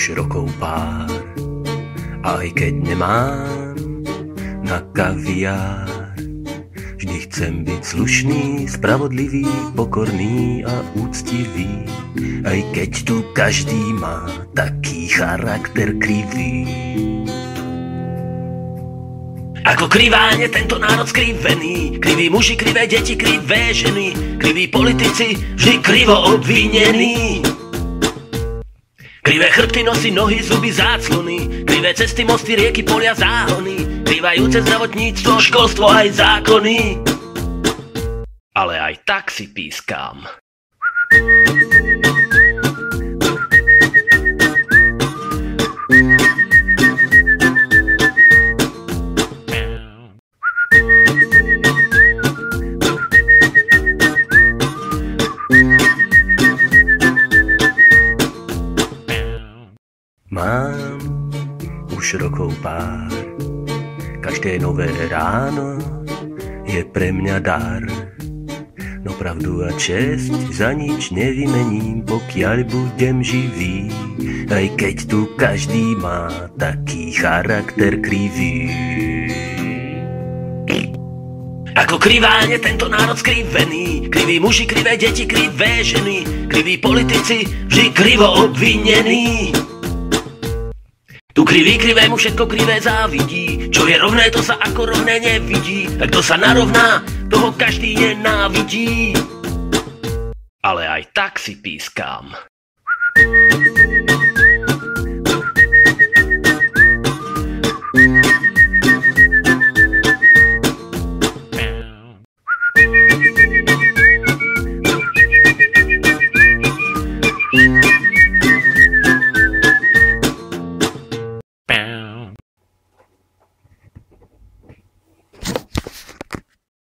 už rokov pár. A aj keď nemám na kaviár, vždy chcem byť slušný, spravodlivý, pokorný a úctivý. Aj keď tu každý má taký charakter krivý. Ako kriváň je tento národ skrivený, kriví muži, krivé deti, krivé ženy, kriví politici, vždy krivo obvinení. Krivé chrbty, nosy, nohy, zuby, záclony, krivé cesty, mosty, rieky, polia, záhony, krivajúce zdravotníctvo, školstvo aj zákony. Ale aj tak si pískam. Mám už rokov pár, každé nové ráno je pre mňa dar. No pravdu a česť za nič nevymením, pokiaľ budem živý. Aj keď tu každý má taký charakter krivý. Ako kriváň je tento národ skrivený, kriví muži, krivé deti, krivé ženy, kriví politici, vždy krivo obvinení. Tu krivý krivému všetko krivé závidí, čo je rovné, to sa ako rovné nevidí. Tak to sa narovná, toho každý nenávidí. Ale aj tak si pískam.